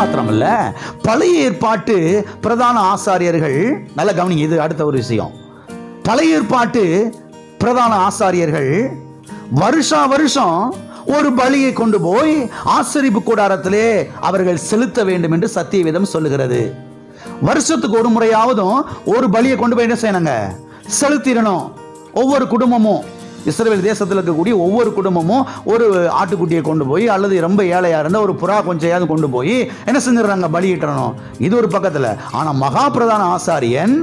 மாத்திரமல்ல, பழைய ஏற்பாட்டு பிரதான ஆசாரியர்கள், நல்ல கவனிங்க, இது அடுத்த ஒரு விஷயம். பழைய ஏற்பாட்டு பிரதான ஆசாரியர்கள் வருஷா வருஷம் ஒரு பலியை கொண்டு போய் ஆசரிப்பு கூடாரத்திலே அவர்கள் செலுத்த வேண்டும் என்று சத்தியவேதம் சொல்லுகிறது. வருஷத்துக்கு ஒரு முறையாவதும் ஒரு பலியை கொண்டு போய் என்ன செய்யணுங்க? செலுத்திடணும். ஒவ்வொரு குடும்பமும், இஸ்ரவேல் தேசத்தில் இருக்கக்கூடிய ஒவ்வொரு குடும்பமும் ஒரு ஆட்டுக்குட்டியை கொண்டு போய், அல்லது ரொம்ப ஏழையா இருந்தால் ஒரு புறா கொஞ்சம் கொண்டு போய் என்ன செஞ்சிடறாங்க? பலியிட்டணும். இது ஒரு பக்கத்தில். ஆனால் மகா பிரதான ஆசாரியன்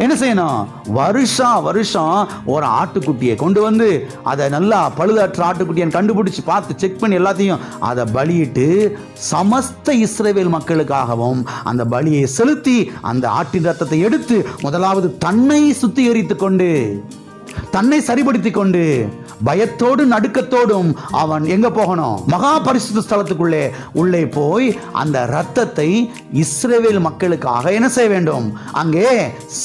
என்ன செய்யணும்? வருஷா வருஷம் ஒரு ஆட்டுக்குட்டியை கொண்டு வந்து அதை நல்லா பழுதற்ற ஆட்டுக்குட்டியை கண்டுபிடிச்சு பார்த்து செக் பண்ணி எல்லாத்தையும் அதை பலியிட்டு சமஸ்த இஸ்ரவேல் மக்களுக்காகவும் அந்த பலியை செலுத்தி அந்த ஆட்டின் ரத்தத்தை எடுத்து முதலாவது தன்னை சுத்திகரித்து கொண்டு, தன்னை சரிபடுத்தி கொண்டு, பயத்தோடு நடுக்கத்தோடும் அவன் எங்க போகணும்? மகா பரிசுத்த ஸ்தலத்துக்குள்ளே உள்ளே போய் அந்த இரத்தத்தை இஸ்ரவேல் மக்களுக்காக என்ன செய்ய வேண்டும்? அங்கே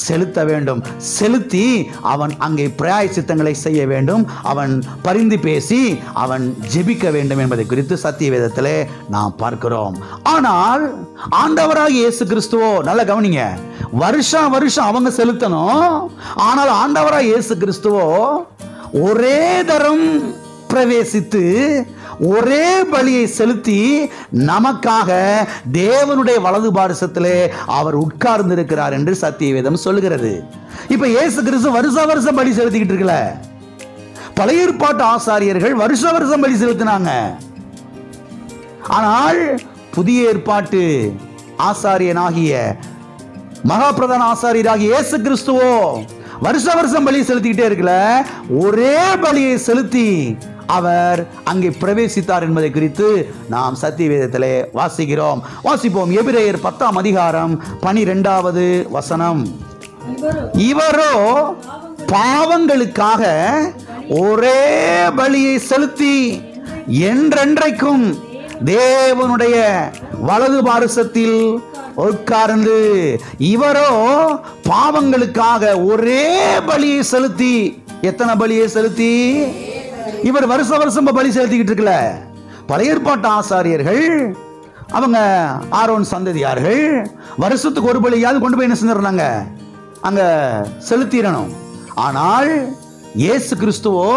செலுத்த வேண்டும். செலுத்தி அவன் அங்கே பிராயச்சித்தங்களை செய்ய வேண்டும். அவன் பரிந்து பேசி அவன் ஜெபிக்க வேண்டும் என்பதை குறித்து சத்தியவேதத்திலே நாம் பார்க்கிறோம். ஆனால் ஆண்டவராகிய இயேசு கிறிஸ்துவோ, நல்ல கவனிங்க, வருஷா வருஷம் அவங்க செலுத்தணும். ஆனால் ஆண்டவராகிய இயேசு கிறிஸ்துவோ ஒரே தரம் பிரவேசித்து ஒரே பலியை செலுத்தி நமக்காக தேவனுடைய வலது பாரிசத்திலே அவர் உட்கார்ந்து இருக்கிறார் என்று சத்தியவேதம் சொல்லுகிறது. இப்ப இயேசு கிறிஸ்து வருஷ வருஷம் பலி செலுத்திக்கிட்டு இருக்கல. பழைய ஏற்பாட்டு ஆசாரியர்கள் வருஷ வருஷம் பலி செலுத்தினாங்க. ஆனால் புதிய ஏற்பாட்டு ஆசாரியனாகிய மகா பிரதான ஆசாரியராகிய இயேசு கிறிஸ்துவோ வருஷ வருஷம் பலி செலுத்திக்கிட்டே இருக்கல, ஒரே பலியை செலுத்தி அவர் அங்கே பிரவேசித்தார் என்பதை குறித்து நாம் சத்தியவேதத்திலே வாசிக்கிறோம். வாசிப்போம். எபிரேயர் 10ஆம் அதிகாரம் 12வது வசனம். இவரோ பாவங்களுக்காக ஒரே பலியை செலுத்தி என்றென்றைக்கும் தேவனுடைய வலது பாரிசத்தில் உட்கார்ந்து, இவரோ பாவங்களுக்காக ஒரே பலியை செலுத்தி, எத்தனை பலியை செலுத்தி? இவர் வருஷ வருஷம் பலி செலுத்திக்கிட்டு இருக்கல. பழைய ஏற்பாட்டு ஆசாரியர்கள் அவங்க ஆரோன் சந்ததியார்கள் வருஷத்துக்கு ஒரு பலியாவது கொண்டு போய் என்ன செஞ்சிடறாங்க? அங்க செலுத்திடணும். ஆனால் இயேசு கிறிஸ்துவோ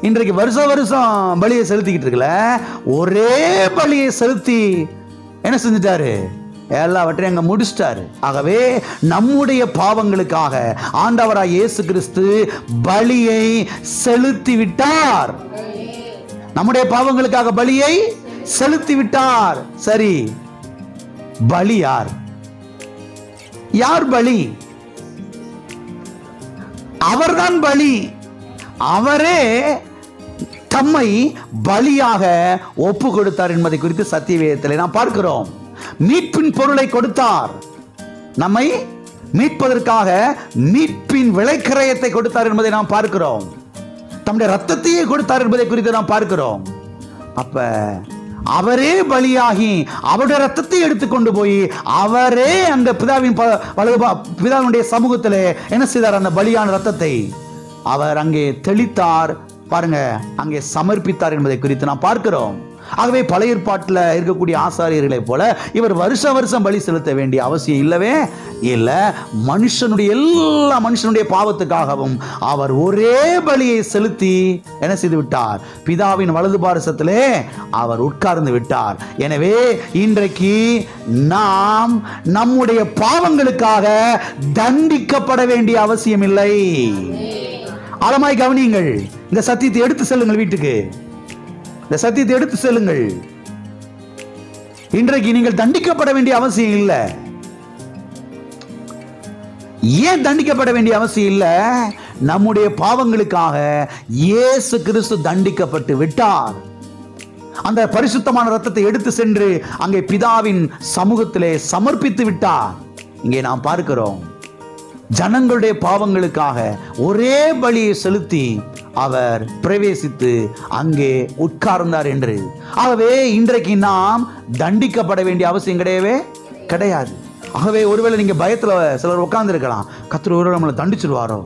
இன்றைக்கு வருஷ வருஷம் பலியை செலுத்திக்கிட்டு இருக்கல, ஒரே பலியை செலுத்தி என்ன செஞ்சிட்டாரு? எல்லாவற்றையும் அங்க முடிச்சிட்டாரு. ஆகவே நம்முடைய பாவங்களுக்காக ஆண்டவராய் இயேசு கிறிஸ்து பலியை செலுத்தி விட்டார். நம்முடைய பாவங்களுக்காக பலியை செலுத்தி விட்டார். சரி, பலி யார்? யார் பலி? அவர்தான் பலி. அவரே தம்மை பலியாக ஒப்பு கொடுத்தார் என்பதை குறித்து சத்தியவேதத்தில் நாம் பார்க்கிறோம். மீட்பின் பொருளை கொடுத்தார். நம்மை மீட்பதற்காக மீட்பின் விலைக்கிரயத்தை கொடுத்தார் என்பதை நாம் பார்க்கிறோம். தம்முடைய ரத்தத்தையே கொடுத்தார் என்பதை குறித்து நாம் பார்க்கிறோம். அப்ப அவரே பலியாகி அவருடைய ரத்தத்தை எடுத்துக்கொண்டு போய் அவரே அந்த பிதாவினுடைய சமூகத்திலே என்ன செய்தார்? அந்த பலியான ரத்தத்தை அவர் அங்கே தெளித்தார். பாருங்க, அங்கே சமர்ப்பித்தார் என்பதை குறித்து நாம் பார்க்கிறோம். ஆகவே பழைய ஏற்பாட்டில் இருக்கக்கூடிய ஆசாரியர்களை போல இவர் வருஷ வருஷம் பலி செலுத்த வேண்டிய அவசியம் இல்லவே இல்லை. எல்லா மனுஷனுடைய பாவத்துக்காகவும் அவர் ஒரே பலியை செலுத்தி என்ன செய்து விட்டார்? பிதாவின் வலது பாரிசத்திலே அவர் உட்கார்ந்து விட்டார். எனவே இன்றைக்கு நாம் நம்முடைய பாவங்களுக்காக தண்டிக்கப்பட வேண்டிய அவசியம் இல்லை. ஆழமாய் கவனியுங்கள். இந்த சத்தியத்தை எடுத்து செல்லுங்கள் வீட்டுக்கு. இந்த சத்தியத்தை எடுத்து செல்லுங்கள். இன்றைக்கு நீங்கள் தண்டிக்கப்பட வேண்டிய அவசியம் இல்லை. ஏன் தண்டிக்கப்பட வேண்டிய அவசியம் இல்லை? நம்முடைய பாவங்களுக்காக இயேசு கிறிஸ்து தண்டிக்கப்பட்டு விட்டார். அந்த பரிசுத்தமான ரத்தத்தை எடுத்து சென்று அங்கே பிதாவின் சமூகத்திலே சமர்ப்பித்து விட்டார். இங்கே நாம் பார்க்கிறோம், ஜனங்களுடைய பாவங்களுக்காக ஒரே பலியை செலுத்தி அவர் பிரவேசித்து அங்கே உட்கார்ந்தார் என்று. ஆகவே இன்றைக்கு நாம் தண்டிக்கப்பட வேண்டிய அவசியம் கிடையாது. ஆகவே ஒருவேளை நீங்க பயத்துல சிலர் உட்கார்ந்து இருக்கலாம், கர்த்தர் ஒருவேளை நம்மளை தண்டிச்சிருவாரோ,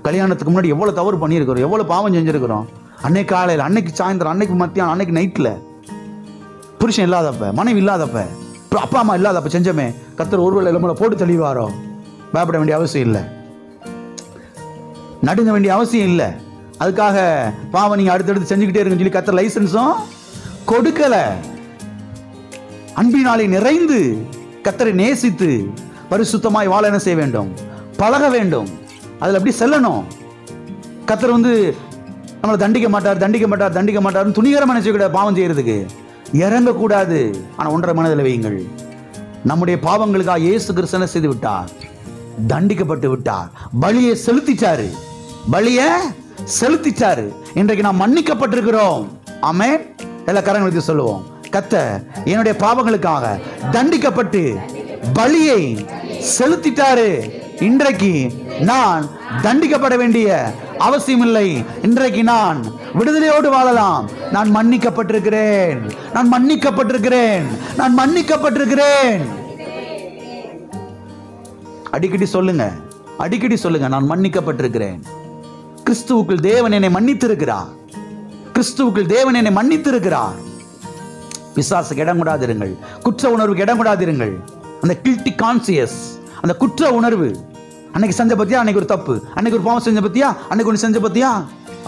கல்யாணத்துக்கு முன்னாடி எவ்வளவு தவறு பண்ணியிருக்கிறோம், எவ்வளவு பாவம் செஞ்சிருக்கிறோம், அன்னைக்கு காலையில், அன்னைக்கு சாயந்தரம், அன்னைக்கு மத்தியானம், அன்னைக்கு நைட்ல, புருஷன் இல்லாதப்ப, மனைவி இல்லாதப்ப, அப்பா அம்மா இல்லாத அப்ப செஞ்சமே, கர்த்தர் ஒருவேளை நம்மளை போட்டு தெளிவாரோ? பயப்பட வேண்டிய அவசியம் இல்லை, நடுங்க வேண்டிய அவசியம் இல்லை. அதுக்காக பாவம் நீங்க அடுத்தடுத்து செஞ்சுக்கிட்டே இருக்குன்னு சொல்லி கர்த்தர் லைசன்ஸும் கொடுக்கல. அன்பினாலே நிறைந்து கர்த்தரை நேசித்து பரிசுத்தமாய் வாழ என்ன செய்ய வேண்டும்? பழக வேண்டும். அதுல அப்படி செல்லணும். கர்த்தர் நம்மளை தண்டிக்க மாட்டார், தண்டிக்க மாட்டார், தண்டிக்க மாட்டார் துணிகரமான நினைச்சக்கூடாது. பாவம் செய்யறதுக்கு இறங்கக்கூடாது. ஆனா ஒன்றை மனதில் வையுங்கள், நம்முடைய பாவங்களுக்காக இயேசு கிறிஸ்து என்ன செய்து விட்டார்? தண்டிக்கப்பட்டு விட்டார். பலியை செலுத்திட்டாரு, பலியை செலுத்திட்டாரு. இன்றைக்கு நாம் மன்னிக்கப்பட்டிருக்கிறோம். ஆமென். எல்லா கரங்களை சொல்லுவோம், கர்த்தர் என்னுடைய பாவங்களுக்காக தண்டிக்கப்பட்டு பலியை செலுத்திட்டாரு. இன்றைக்கு நான் தண்டிக்கப்பட வேண்டிய அவசியம் இல்லை. இன்றைக்கு நான் விடுதலையோடு வாழலாம். நான் மன்னிக்கப்பட்டிருக்கிறேன், நான் மன்னிக்கப்பட்டிருக்கிறேன், நான் மன்னிக்கப்பட்டிருக்கிறேன். அடிக்கடி சொல்லுங்க, அடிக்கடி சொல்லுங்க, நான் மன்னிக்கப்பட்டிருக்கிறேன். கிறிஸ்துவுக்குள் தேவன் என்னை மன்னித்திருக்கிறார். கிறிஸ்துவுக்குள் தேவன் என்னை மன்னித்திருக்கிறார். பிசாசுக்கு இடம் கூடாதிருங்கள், குற்ற உணர்வுக்கு இடம் கூடாதிருங்கள். அந்த கில்ட்டி கான்சியஸ், அந்த குற்ற உணர்வு, அன்னைக்கு செஞ்ச பத்தியா, அன்னைக்கு ஒரு தப்பு, அன்னைக்கு ஒரு பாவம் செஞ்ச பத்தியா, அன்னைக்கு ஒன்று செஞ்ச பத்தியா,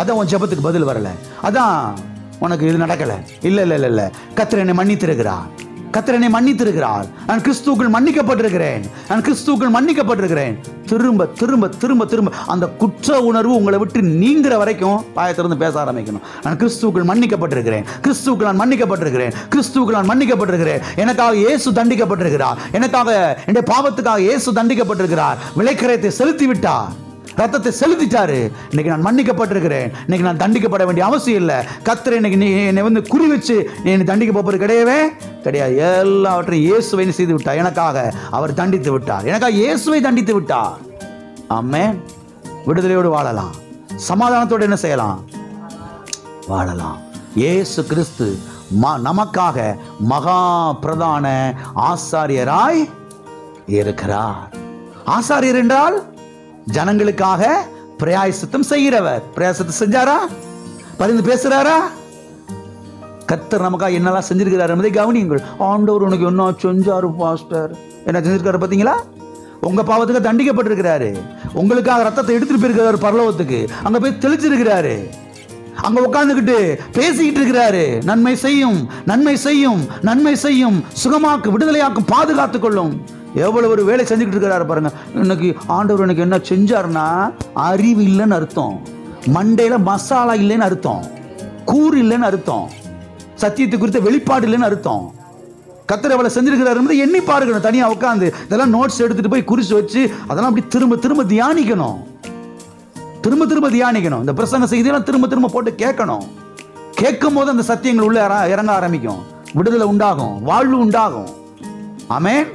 அதான் உன் ஜெபத்துக்கு பதில் வரல, அதான் உனக்கு இது நடக்கல. இல்ல இல்ல இல்ல இல்ல, கர்த்தர் என்னை மன்னித்திருக்கிறார், கர்த்தர் என்னை மன்னித்திருக்கிறார். நான் கிறிஸ்துவுக்குள் மன்னிக்கப்பட்டிருக்கிறேன், நான் கிறிஸ்துவுக்குள் மன்னிக்கப்பட்டிருக்கிறேன். திரும்ப திரும்ப திரும்ப திரும்ப அந்த குற்ற உணர்வு உங்களை விட்டு நீங்கிற வரைக்கும் பாயத்திலிருந்து பேச ஆரம்பிக்கணும். நான் கிறிஸ்துவுக்குள் மன்னிக்கப்பட்டிருக்கிறேன், கிறிஸ்துவுக்குள் நான் மன்னிக்கப்பட்டிருக்கிறேன், கிறிஸ்துவுக்குள் நான் மன்னிக்கப்பட்டிருக்கிறேன். எனக்காக இயேசு தண்டிக்கப்பட்டிருக்கிறார், எனக்காக என்னுடைய பாவத்துக்காக இயேசு தண்டிக்கப்பட்டிருக்கிறார். விலைக்கிரயத்தை செலுத்தி விட்டார், ரத்தத்தை செலுத்திட்டாரு. இன்னைக்கு நான் மன்னிக்கப்பட்டிருக்கிறேன். இன்னைக்கு நான் தண்டிக்கப்பட வேண்டிய அவசியம் இல்லை. கர்த்தர் இன்னைக்கு என்னை குறி வச்சு என்னை தண்டிக்க போவது கிடையவே கிடையாது. எல்லாவற்றையும் இயேசுவை செய்து விட்டார். எனக்காக அவர் தண்டித்து விட்டார், எனக்காக இயேசுவை தண்டித்து விட்டார். ஆமென். விடுதலையோடு வாழலாம், சமாதானத்தோடு என்ன செய்யலாம்? வாழலாம். இயேசு கிறிஸ்து நமக்காக மகா பிரதான ஆசாரியராய் இருக்கிறார். ஆசாரியர் என்றால் ஜனங்களுக்காக பிரயாசத்தம் செய்கிறவர். பிரயாசத்தை செஞ்சாரா? பரிந்து பேசுறாரா? கர்த்தர் நமக்காக என்னெல்லாம் செஞ்சிருக்கிறார் என்பதை கவனியுங்கள். ஆண்டவர் உனக்கு என்ன செஞ்சாரு பாஸ்டர்? என்ன செஞ்சிருக்காரு பார்த்தீங்களா? உங்க பாவத்துக்கு தண்டிக்கப்பட்டிருக்கிறாரு, உங்களுக்காக ரத்தத்தை எடுத்துட்டு போயிருக்கிறாரு பரலோகத்துக்கு. அங்க போய் தெளிச்சிருக்கிறாரு, அங்க உட்கார்ந்துகிட்டு பேசிக்கிட்டு இருக்கிறாரு. நன்மை செய்யும், நன்மை செய்யும், நன்மை செய்யும், சுகமாக்கு, விடுதலையாக்கும், பாதுகாத்துக் கொள்ளும். எவ்வளவு ஒரு வேலை செஞ்சுக்கிட்டு இருக்கிறாரு பாருங்க. இன்னைக்கு ஆண்டவர் எனக்கு என்ன செஞ்சாருன்னா, அறிவு இல்லைன்னு அர்த்தம், மண்டையில மசாலா இல்லைன்னு அர்த்தம், கூறு இல்லைன்னு அர்த்தம், சத்தியத்தை குறித்த வெளிப்பாடு இல்லைன்னு அர்த்தம். கர்த்தர் எவ்வளவு செஞ்சிருக்கிறாரு எண்ணி பாருங்க. தனியா உட்காந்து இதெல்லாம் நோட்ஸ் எடுத்துட்டு போய் குறிச்சு வச்சு அதெல்லாம் அப்படி திரும்ப திரும்ப தியானிக்கணும், திரும்ப திரும்ப தியானிக்கணும். இந்த பிரசங்க செய்தியெல்லாம் திரும்ப திரும்ப போட்டு கேட்கணும். கேட்கும் போது அந்த சத்தியங்கள் உள்ள இறங்க ஆரம்பிக்கும், விடுதலை உண்டாகும், வாழ்வு உண்டாகும். ஆமென்.